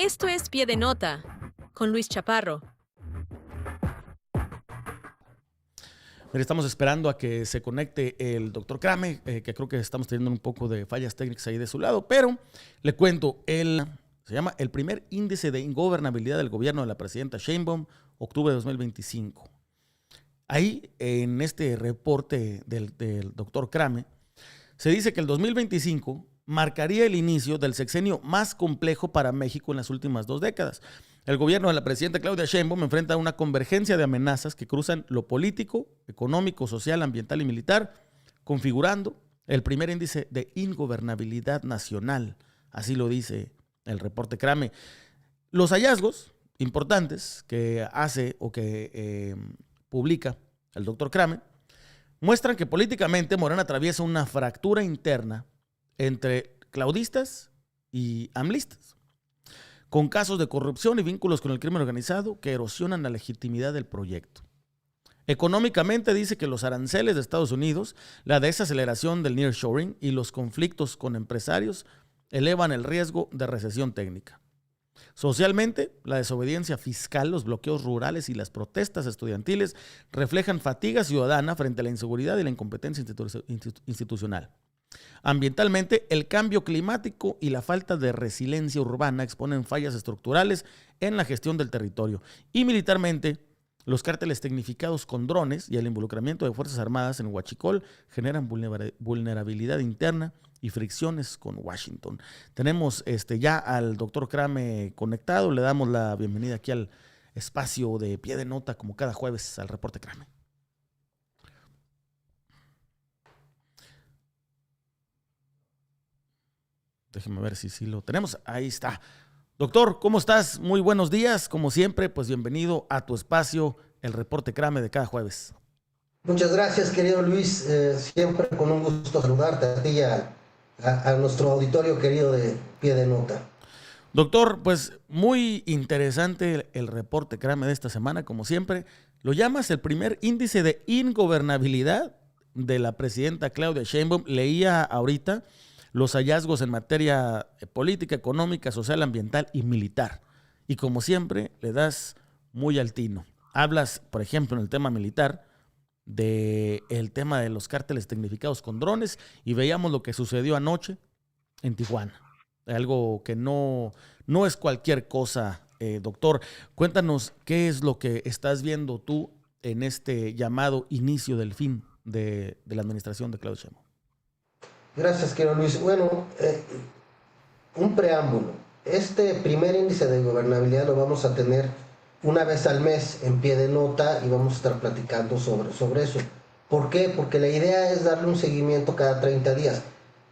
Esto es Pie de Nota, con Luis Chaparro. Mira, estamos esperando a que se conecte el doctor Crame, que creo que estamos teniendo un poco de fallas técnicas ahí de su lado, pero le cuento, se llama el primer índice de ingobernabilidad del gobierno de la presidenta Sheinbaum, octubre de 2025. Ahí, en este reporte del doctor Crame, se dice que el 2025 marcaría el inicio del sexenio más complejo para México en las últimas 2 décadas. El gobierno de la presidenta Claudia Sheinbaum enfrenta una convergencia de amenazas que cruzan lo político, económico, social, ambiental y militar, configurando el primer índice de ingobernabilidad nacional. Así lo dice el reporte Crame. Los hallazgos importantes que hace o que publica el doctor Crame muestran que políticamente Morena atraviesa una fractura interna entre claudistas y amlistas, con casos de corrupción y vínculos con el crimen organizado que erosionan la legitimidad del proyecto. Económicamente dice que los aranceles de Estados Unidos, la desaceleración del nearshoring y los conflictos con empresarios elevan el riesgo de recesión técnica. Socialmente, la desobediencia fiscal, los bloqueos rurales y las protestas estudiantiles reflejan fatiga ciudadana frente a la inseguridad y la incompetencia institucional. Ambientalmente, el cambio climático y la falta de resiliencia urbana exponen fallas estructurales en la gestión del territorio. Y militarmente, los cárteles tecnificados con drones y el involucramiento de Fuerzas Armadas en Huachicol generan vulnerabilidad interna y fricciones con Washington. Tenemos ya al doctor Crame conectado. Le damos la bienvenida aquí al espacio de Pie de Nota, como cada jueves, al reporte Crame. Déjeme ver si lo tenemos. Ahí está. Doctor, ¿cómo estás? Muy buenos días. Como siempre, pues bienvenido a tu espacio, el reporte Crame de cada jueves. Muchas gracias, querido Luis. Siempre con un gusto saludarte a ti y a nuestro auditorio querido de Pie de Nota. Doctor, pues muy interesante el reporte Crame de esta semana, como siempre. Lo llamas el primer índice de ingobernabilidad de la presidenta Claudia Sheinbaum. Leía ahorita los hallazgos en materia política, económica, social, ambiental y militar. Y como siempre, le das muy al tino. Hablas, por ejemplo, en el tema militar, del tema de los cárteles tecnificados con drones, y veíamos lo que sucedió anoche en Tijuana. Algo que no es cualquier cosa, doctor. Cuéntanos qué es lo que estás viendo tú en este llamado inicio del fin de la administración de Claudia Sheinbaum. Gracias, querido Luis. Bueno, un preámbulo. Este primer índice de gobernabilidad lo vamos a tener una vez al mes en Pie de Nota y vamos a estar platicando sobre eso. ¿Por qué? Porque la idea es darle un seguimiento cada 30 días.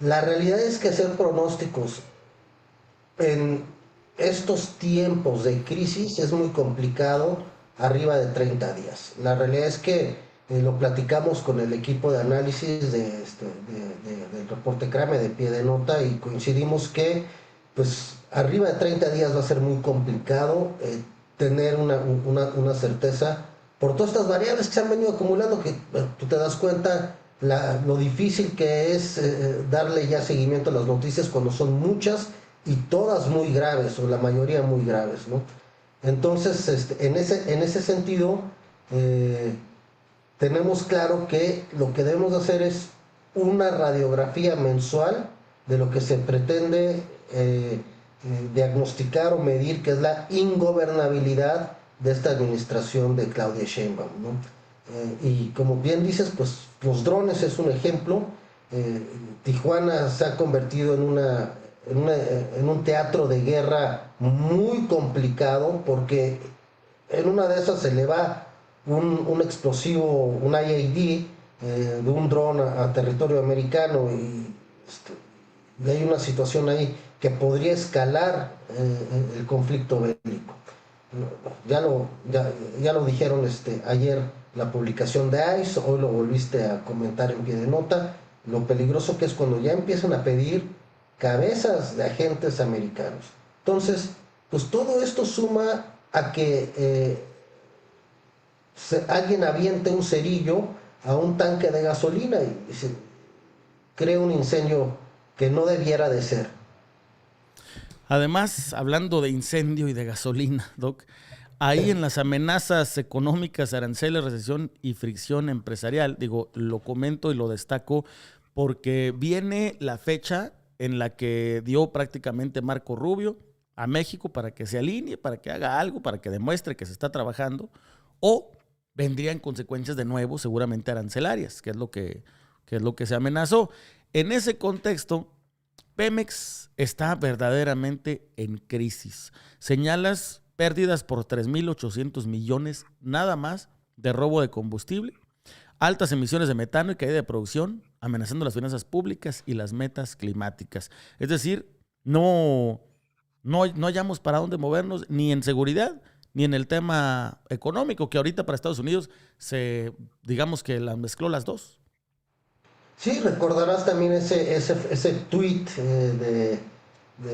La realidad es que hacer pronósticos en estos tiempos de crisis es muy complicado arriba de 30 días. La realidad es que lo platicamos con el equipo de análisis del reporte Crame de Pie de Nota y coincidimos que pues arriba de 30 días va a ser muy complicado tener una certeza por todas estas variables que se han venido acumulando, que tú te das cuenta lo difícil que es darle ya seguimiento a las noticias cuando son muchas y todas muy graves, o la mayoría muy graves, ¿no? Entonces, en ese sentido, tenemos claro que lo que debemos hacer es una radiografía mensual de lo que se pretende diagnosticar o medir, que es la ingobernabilidad de esta administración de Claudia Sheinbaum, ¿no? Y como bien dices, pues los drones es un ejemplo. Tijuana se ha convertido en un teatro de guerra muy complicado, porque en una de esas se le va un explosivo, un IED de un dron a territorio americano y hay una situación ahí que podría escalar el conflicto bélico. Ya lo dijeron ayer la publicación de ICE, hoy lo volviste a comentar en Pie de Nota, lo peligroso que es cuando ya empiezan a pedir cabezas de agentes americanos. Entonces, pues todo esto suma a que alguien aviente un cerillo a un tanque de gasolina y se crea un incendio que no debiera de ser. Además, hablando de incendio y de gasolina, Doc, ahí en las amenazas económicas, aranceles, recesión y fricción empresarial, digo, lo comento y lo destaco porque viene la fecha en la que dio prácticamente Marco Rubio a México para que se alinee, para que haga algo, para que demuestre que se está trabajando, o vendrían consecuencias de nuevo, seguramente arancelarias, que es lo que se amenazó. En ese contexto, Pemex está verdaderamente en crisis. Señalas pérdidas por 3.800 millones nada más de robo de combustible, altas emisiones de metano y caída de producción, amenazando las finanzas públicas y las metas climáticas. Es decir, no hallamos para dónde movernos ni en seguridad ni en el tema económico, que ahorita para Estados Unidos digamos que la mezcló las dos. Sí, recordarás también ese tuit de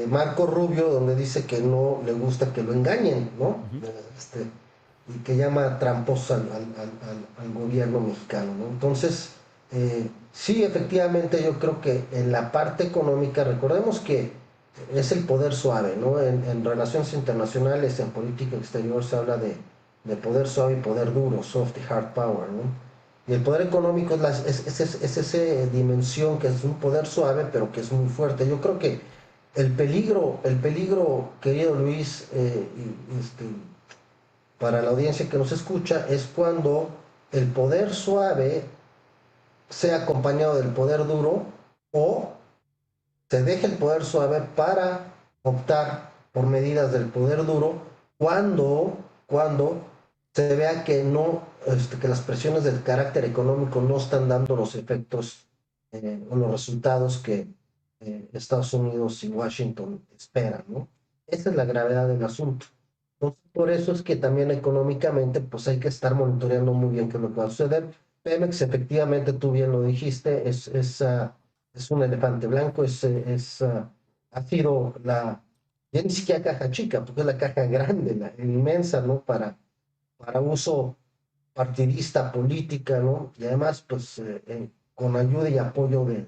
Marco Rubio donde dice que no le gusta que lo engañen, ¿no? Y que llama tramposo al gobierno mexicano, ¿no? Entonces, sí, efectivamente yo creo que en la parte económica, recordemos que es el poder suave, ¿no? En relaciones internacionales, en política exterior se habla de poder suave y poder duro, soft y hard power, ¿no? Y el poder económico es esa dimensión que es un poder suave, pero que es muy fuerte. Yo creo que el peligro, querido Luis, para la audiencia que nos escucha, es cuando el poder suave sea acompañado del poder duro, o se deja el poder suave para optar por medidas del poder duro cuando se vea que que las presiones del carácter económico no están dando los efectos o los resultados que Estados Unidos y Washington esperan, ¿no? Esa es la gravedad del asunto. Entonces, por eso es que también económicamente pues hay que estar monitoreando muy bien qué es lo que va a suceder. Pemex, efectivamente, tú bien lo dijiste, es un elefante blanco, ha sido ya ni siquiera caja chica, porque es la caja grande, la inmensa, ¿no? Para uso partidista, política, ¿no? Y además, pues, con ayuda y apoyo de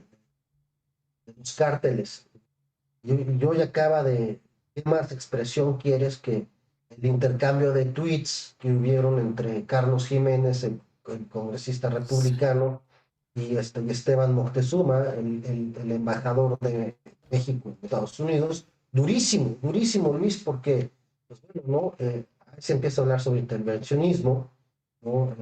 los cárteles. Y hoy acaba ¿qué más expresión quieres que el intercambio de tweets que hubieron entre Carlos Jiménez, el congresista republicano, y Esteban Moctezuma, el embajador de México en Estados Unidos? Durísimo, durísimo, Luis, porque, pues bueno, ¿no? Ahí se empieza a hablar sobre intervencionismo, ¿no?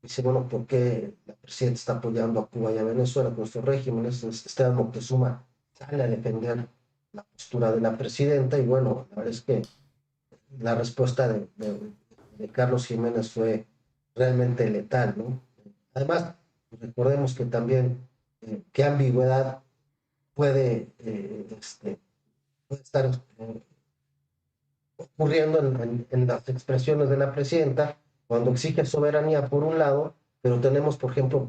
Dice, bueno, ¿por qué la presidenta está apoyando a Cuba y a Venezuela con estos regímenes? Esteban Moctezuma sale a defender la postura de la presidenta, y bueno, la verdad es que la respuesta de Carlos Jiménez fue realmente letal, ¿no? Además, recordemos que también qué ambigüedad puede, puede estar ocurriendo en las expresiones de la presidenta cuando exige soberanía por un lado, pero tenemos, por ejemplo,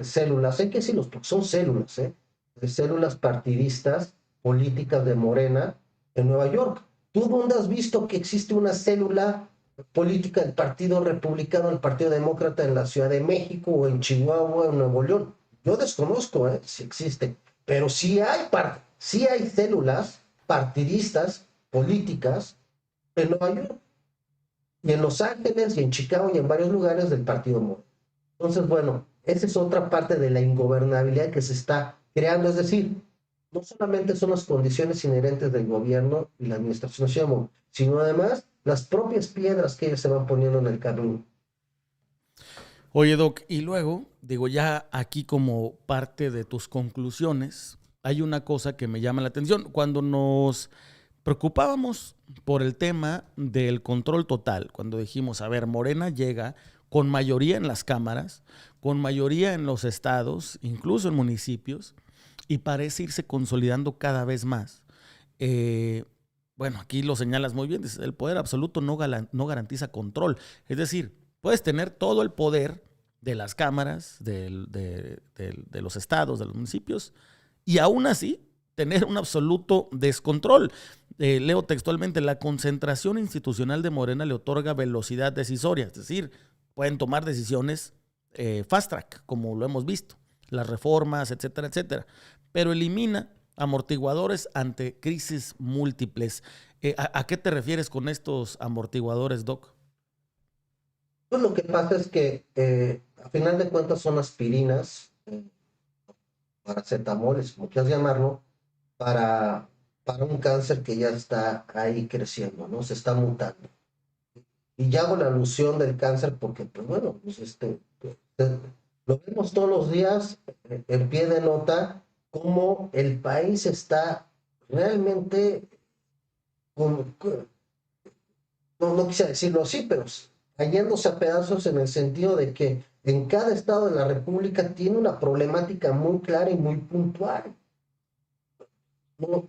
células, hay que decirlos porque son células, de células partidistas políticas de Morena en Nueva York. ¿Tú dónde has visto que existe una célula política del Partido Republicano, del Partido Demócrata en la Ciudad de México o en Chihuahua o en Nuevo León? Yo desconozco si existe, pero sí hay células partidistas políticas en Nueva York y en Los Ángeles y en Chicago y en varios lugares del Partido Moreno. Entonces, bueno, esa es otra parte de la ingobernabilidad que se está creando. Es decir, no solamente son las condiciones inherentes del gobierno y la administración, sino además las propias piedras que ellos se van poniendo en el camino. Oye, Doc, y luego, digo, ya aquí como parte de tus conclusiones, hay una cosa que me llama la atención. Cuando nos preocupábamos por el tema del control total, cuando dijimos, a ver, Morena llega con mayoría en las cámaras, con mayoría en los estados, incluso en municipios, y parece irse consolidando cada vez más. Bueno, aquí lo señalas muy bien, el poder absoluto no garantiza control. Es decir, puedes tener todo el poder de las cámaras, de los estados, de los municipios, y aún así tener un absoluto descontrol. Leo textualmente, la concentración institucional de Morena le otorga velocidad decisoria, es decir, pueden tomar decisiones fast track, como lo hemos visto, las reformas, etcétera, etcétera, pero elimina amortiguadores ante crisis múltiples. ¿A qué te refieres con estos amortiguadores, Doc? Pues lo que pasa es que a final de cuentas son aspirinas, paracetamoles, como quieras llamarlo, para, para un cáncer que ya está ahí creciendo, ¿no? Se está mutando. Y ya hago la alusión del cáncer porque, pues bueno, pues lo vemos todos los días en pie de nota, cómo el país está realmente, no quisiera decirlo así, pero cayéndose a pedazos en el sentido de que en cada estado de la República tiene una problemática muy clara y muy puntual. ¿No?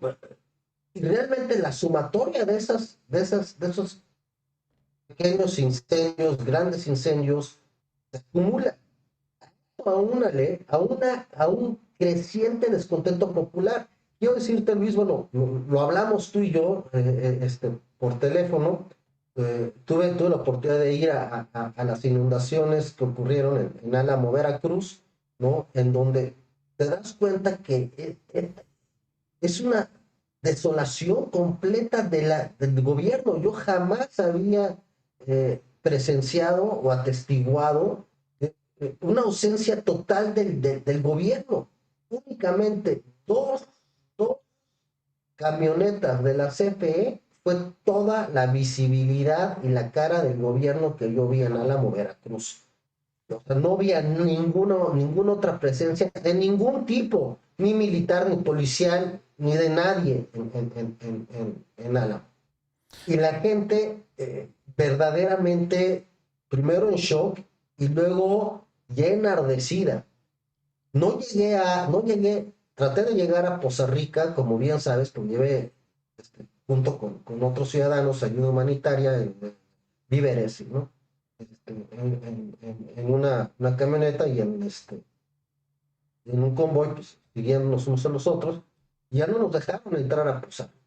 Y realmente la sumatoria de esos pequeños incendios, grandes incendios, se acumula a un creciente descontento popular. Quiero decirte, Luis, bueno, lo hablamos tú y yo por teléfono. Tuve la oportunidad de ir a las inundaciones que ocurrieron en Álamo, Veracruz, ¿no? En donde te das cuenta que es una desolación completa del gobierno. Yo jamás había presenciado o atestiguado una ausencia total del gobierno. Únicamente dos camionetas de la CFE fue toda la visibilidad y la cara del gobierno que yo vi en Álamo, Veracruz. O sea, no había ninguna otra presencia de ningún tipo, ni militar, ni policial, ni de nadie en Álamo. Y la gente verdaderamente, primero en shock y luego ya enardecida. Traté de llegar a Poza Rica, como bien sabes, pues llevé junto con otros ciudadanos ayuda humanitaria, víveres, ¿no? En una camioneta y en un convoy, pues siguiéndonos unos a los otros, y ya no nos dejaron entrar a Poza Rica,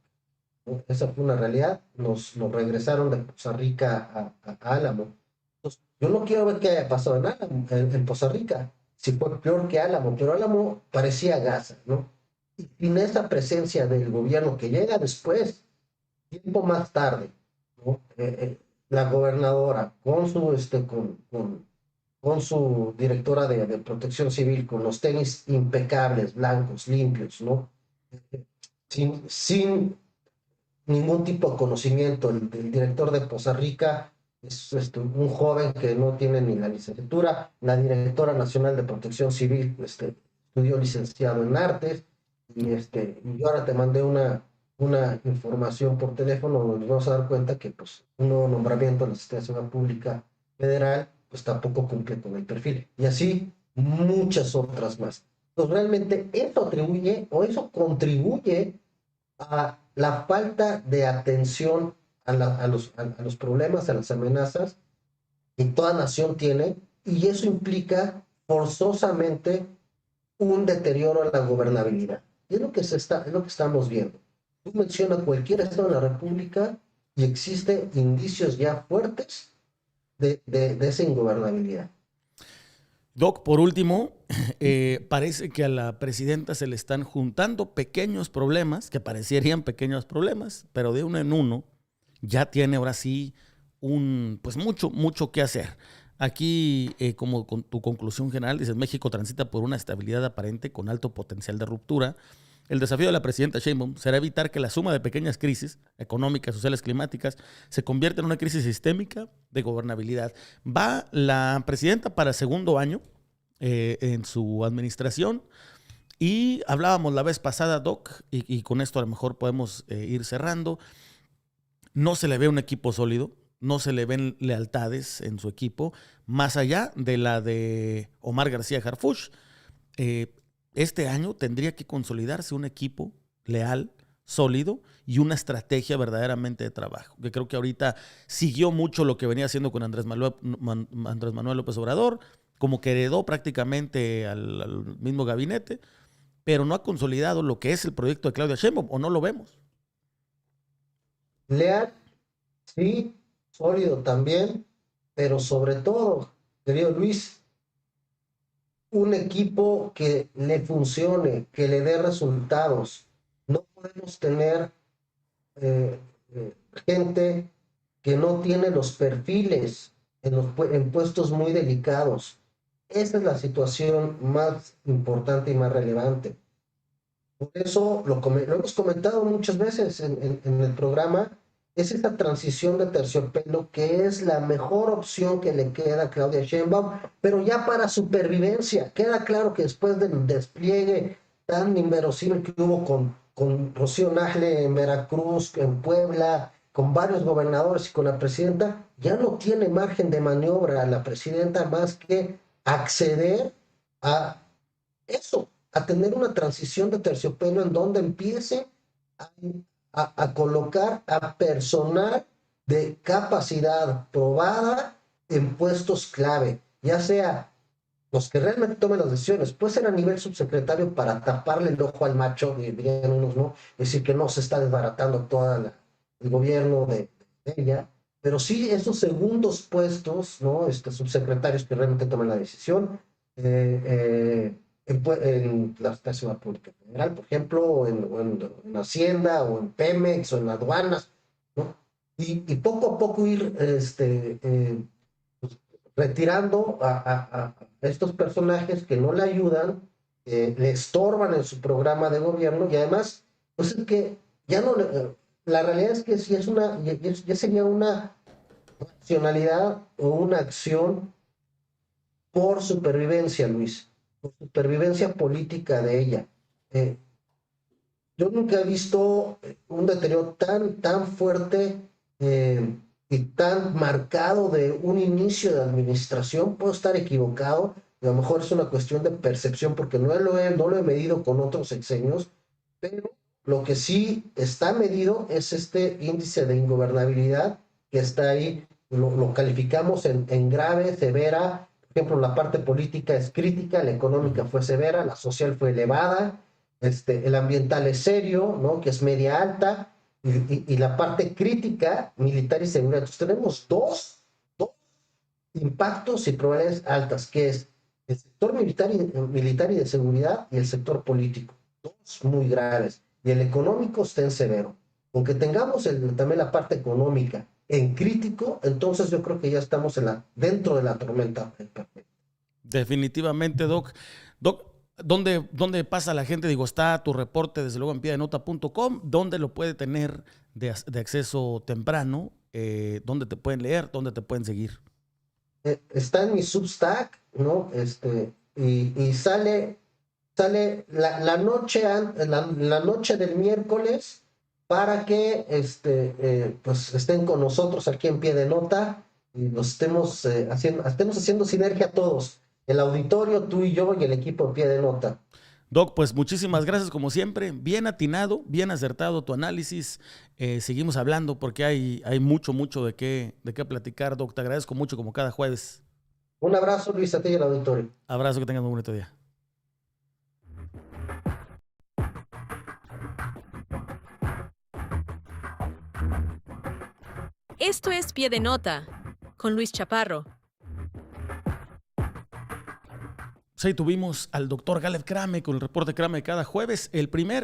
¿no? Esa fue una realidad, nos regresaron de Poza Rica a Álamo. Entonces, yo no quiero ver qué haya pasado en Álamo, en Poza Rica, si fue peor que Álamo, pero Álamo parecía Gaza, ¿no? Y sin esa presencia del gobierno que llega después, tiempo más tarde, ¿no? La gobernadora con su directora de protección civil, con los tenis impecables, blancos, limpios, ¿no? Sin ningún tipo de conocimiento. El director de Poza Rica es un joven que no tiene ni la licenciatura. La directora nacional de protección civil estudió licenciado en artes. Y yo ahora te mandé una información por teléfono donde nos vamos a dar cuenta que pues, un nuevo nombramiento en la Secretaría de Seguridad Pública Federal pues tampoco cumple con el perfil. Y así muchas otras más. Entonces realmente eso contribuye a la falta de atención a los problemas, a las amenazas que toda nación tiene, y eso implica forzosamente un deterioro en la gobernabilidad. Y es lo que estamos viendo. Tú mencionas cualquier estado de la República y existen indicios ya fuertes de esa ingobernabilidad. Doc, por último, parece que a la presidenta se le están juntando pequeños problemas, que parecerían pequeños problemas, pero de uno en uno ya tiene ahora sí pues mucho que hacer. Aquí, como con tu conclusión general, dices, México transita por una estabilidad aparente con alto potencial de ruptura. El desafío de la presidenta Sheinbaum será evitar que la suma de pequeñas crisis económicas, sociales, climáticas se convierta en una crisis sistémica de gobernabilidad. Va la presidenta para el segundo año en su administración y hablábamos la vez pasada, Doc, y con esto a lo mejor podemos ir cerrando. No se le ve un equipo sólido, no se le ven lealtades en su equipo, más allá de la de Omar García Harfuch. Este año tendría que consolidarse un equipo leal, sólido y una estrategia verdaderamente de trabajo. Que creo que ahorita siguió mucho lo que venía haciendo con Andrés Manuel López Obrador, como que heredó prácticamente al mismo gabinete, pero no ha consolidado lo que es el proyecto de Claudia Sheinbaum, o no lo vemos. Leal, sí, sólido también, pero sobre todo, querido Luis, un equipo que le funcione, que le dé resultados, No podemos tener eh, gente que no tiene los perfiles en puestos muy delicados. Esa es la situación más importante y más relevante. Por eso lo hemos comentado muchas veces en el programa, es esta transición de terciopelo que es la mejor opción que le queda a Claudia Sheinbaum, pero ya para supervivencia. Queda claro que después del despliegue tan inverosímil que hubo con Rocío Nagle en Veracruz, en Puebla, con varios gobernadores y con la presidenta, ya no tiene margen de maniobra la presidenta más que acceder a eso, a tener una transición de terciopelo en donde empiece a, a colocar a personal de capacidad probada en puestos clave, ya sea los que realmente tomen las decisiones, puede ser a nivel subsecretario para taparle el ojo al macho, dirían unos, ¿no? Es decir, que no se está desbaratando todo el gobierno de ella, pero sí esos segundos puestos, ¿no? Subsecretarios que realmente tomen la decisión, en la Seguridad Pública Federal, por ejemplo, en Hacienda, o en Pemex, o en aduanas, ¿no? Y poco a poco ir retirando a estos personajes que no le ayudan, le estorban en su programa de gobierno, y además, pues es que ya no, la realidad es que si es ya sería una racionalidad o una acción por supervivencia, Luis, por supervivencia política de ella. Eh, yo nunca he visto un deterioro tan fuerte eh, y tan marcado de un inicio de administración. Puedo estar equivocado, y a lo mejor es una cuestión de percepción porque no lo he medido con otros sexenios, pero lo que sí está medido es este índice de ingobernabilidad que está ahí. Lo calificamos en grave, severa. Por ejemplo, la parte política es crítica, la económica fue severa, la social fue elevada, el ambiental es serio, ¿no? Que es media alta, y la parte crítica, militar y seguridad. Entonces tenemos dos impactos y probabilidades altas, que es el sector militar y de seguridad, y el sector político. Dos muy graves. Y el económico está en severo. Aunque tengamos también la parte económica en crítico, entonces yo creo que ya estamos dentro de la tormenta perfecta. Definitivamente, Doc. Doc, ¿dónde pasa la gente? Digo, está tu reporte, desde luego, en piedenota.com. ¿Dónde lo puede tener de acceso temprano? ¿Dónde te pueden leer? ¿Dónde te pueden seguir? Está en mi Substack, ¿no? Y sale la noche del miércoles, para que pues estén con nosotros aquí en Pie de Nota, y nos estemos haciendo sinergia todos, el auditorio, tú y yo, y el equipo de Pie de Nota. Doc, pues muchísimas gracias como siempre. Bien atinado, bien acertado tu análisis. Seguimos hablando porque hay mucho de qué platicar, Doc. Te agradezco mucho como cada jueves. Un abrazo, Luis, a ti y al auditorio. Abrazo, que tengas un bonito día. Esto es Pie de Nota, con Luis Chaparro. Sí, tuvimos al doctor Galeb Krame con el reporte Krame cada jueves, el primer